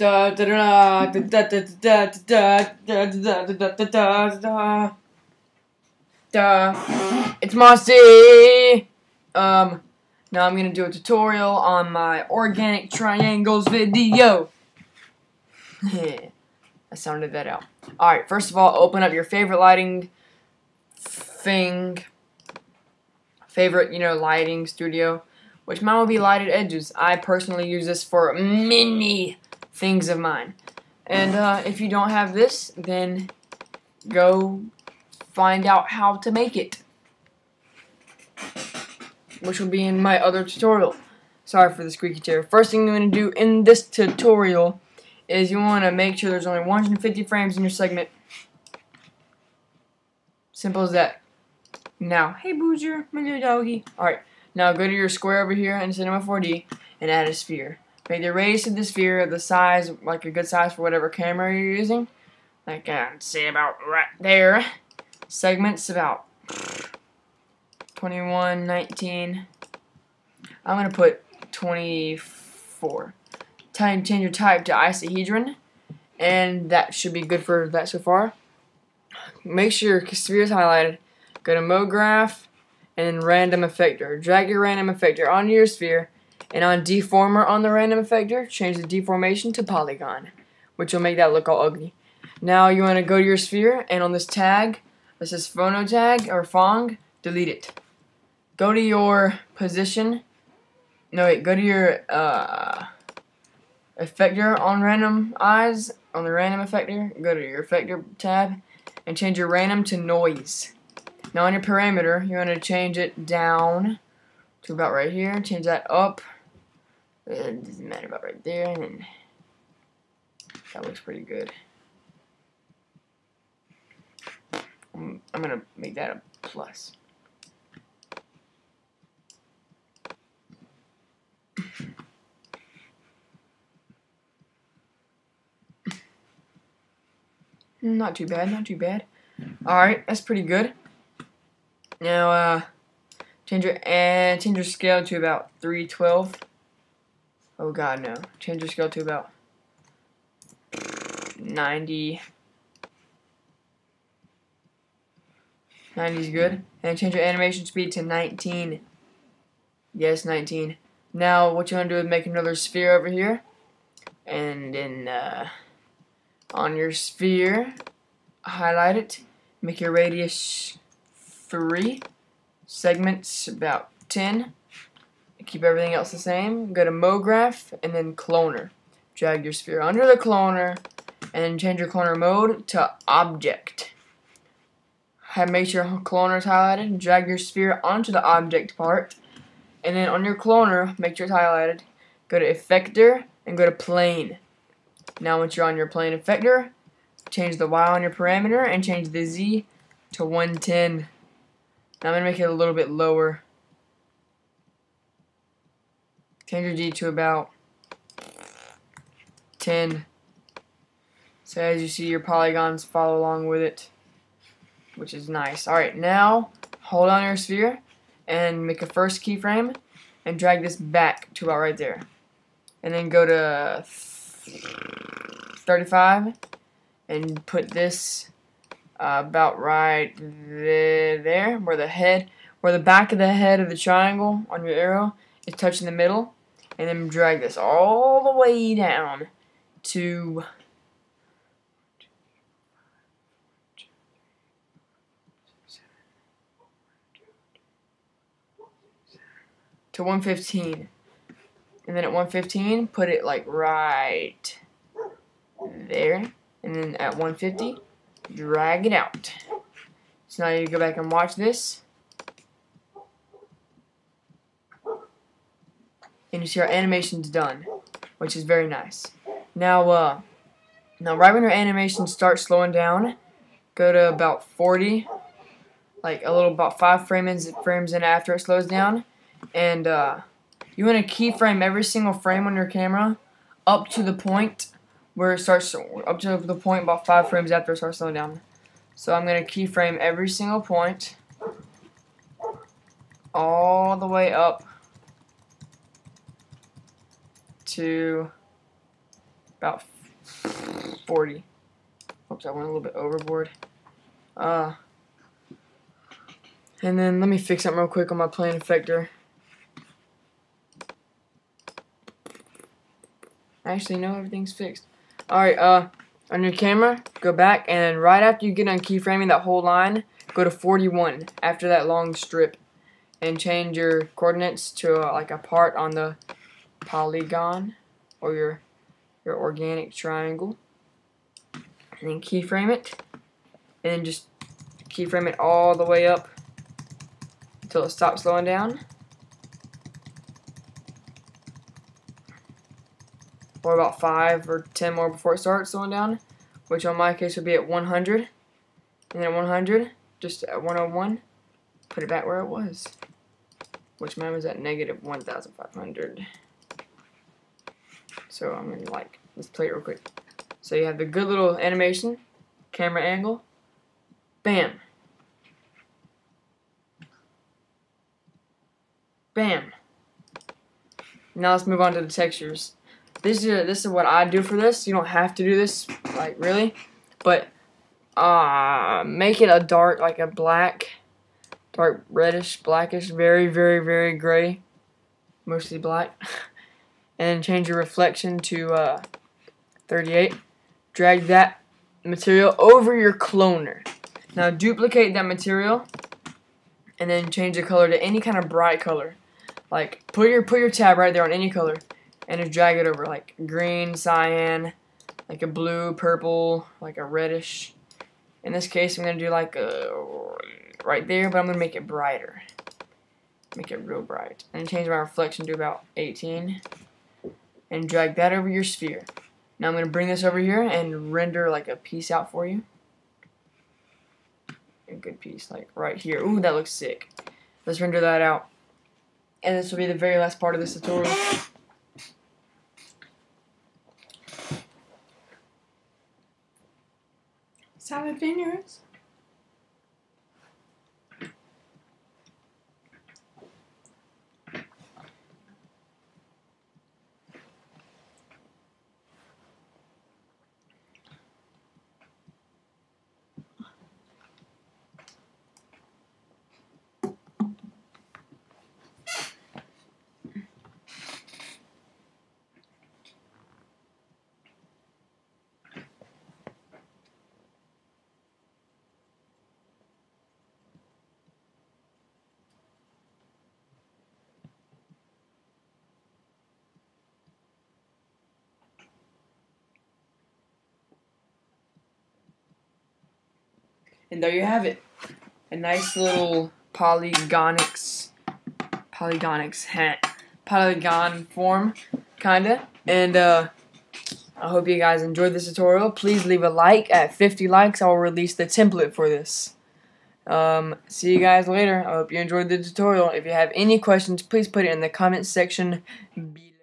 It's Mossy. Now I'm gonna do a tutorial on my organic triangles video. I sounded that out. Alright, first of all, open up your favorite lighting thing. Favorite, lighting studio. Which mine will be Lighted Edges. I personally use this for many things of mine. And if you don't have this, then go find out how to make it, which will be in my other tutorial. Sorry for the squeaky chair. First thing you're going to do in this tutorial is you want to make sure there's only 150 frames in your segment. Simple as that. Now, hey Boozer, my little doggy. Alright, now go to your square over here in Cinema 4D and add a sphere. Make the radius of the sphere the size, like a good size for whatever camera you're using. Like, say about right there. Segments about 21, 19. I'm going to put 24. Change your type to isohedron. And that should be good for that so far. Make sure your sphere is highlighted. Go to Mode Graph and then Random Effector. Drag your Random Effector onto your sphere. And on Deformer on the Random Effector, change the deformation to Polygon, which will make that look all ugly. Now you want to go to your sphere and on this tag, this is phono tag or Fong, delete it. Go to your position. No wait, go to your effector on random eyes on the random effector. Go to your effector tab and change your random to noise. Now on your parameter, you want to change it down to about right here. Change that up. It doesn't matter about right there, and then that looks pretty good. I'm gonna make that a plus. Not too bad, not too bad. Alright, that's pretty good. Now, change your scale to about 312. Oh god, no. Change your scale to about 90. 90 is good. And change your animation speed to 19. Yes, 19. Now, what you want to do is make another sphere over here. And then, on your sphere, highlight it. Make your radius 3. Segments about 10. Keep everything else the same. Go to Mode Graph and then Cloner. Drag your sphere under the cloner and then change your cloner mode to Object. Make sure cloner is highlighted and drag your sphere onto the object part. And then on your cloner, make sure it's highlighted. Go to Effector and go to Plane. Now once you're on your plane effector, change the Y on your parameter and change the Z to 110. Now I'm going to make it a little bit lower. Change your G to about 10. So as you see, your polygons follow along with it, which is nice. Alright, now hold on your sphere and make a first keyframe and drag this back to about right there. And then go to 35 and put this about right there where the back of the head of the triangle on your arrow is touching the middle. And then drag this all the way down to 115. And then at 115, put it like right there. And then at 150, drag it out. So now you go back and watch this. And you see our animation's done, which is very nice. Now, right when your animation starts slowing down, go to about 40, like a little about 5 frames in after it slows down, and you want to keyframe every single frame on your camera up to the point where it starts, up to the point about 5 frames after it starts slowing down. So I'm going to keyframe every single point all the way up to about 40. Oops, I went a little bit overboard. And then let me fix something real quick on my plane effector. Actually, no, everything's fixed. Alright, on your camera, go back, and right after you get on keyframing that whole line, go to 41 after that long strip, and change your coordinates to like a part on the polygon or your organic triangle, and then keyframe it, and then just keyframe it all the way up until it stops slowing down. Or about 5 or 10 more before it starts slowing down, which on my case would be at 100. And then at 100, just at 101, put it back where it was, which mine was at negative 1,500. So I'm going to let's play it real quick. So you have the good little animation, camera angle, bam, bam. Now let's move on to the textures. This is what I do for this. You don't have to do this, like, really, but make it a dark, like a black, dark reddish, blackish, very, very, very gray, mostly black, and change your reflection to 38. Drag that material over your cloner. Now duplicate that material, and then change the color to any kind of bright color. Like put your tab right there on any color, and just drag it over, like green, cyan, like a blue, purple, like a reddish. In this case, I'm gonna do like right there, but I'm gonna make it brighter, make it real bright, and change my reflection to about 18, and drag that over your sphere. Now I'm gonna bring this over here and render like a piece out for you. A good piece, like right here. Ooh, that looks sick. Let's render that out. And this will be the very last part of this tutorial. Salad fingers. And there you have it. A nice little polygon form, kinda. And I hope you guys enjoyed this tutorial. Please leave a like. At 50 likes, I will release the template for this. See you guys later. I hope you enjoyed the tutorial. If you have any questions, please put it in the comment section below.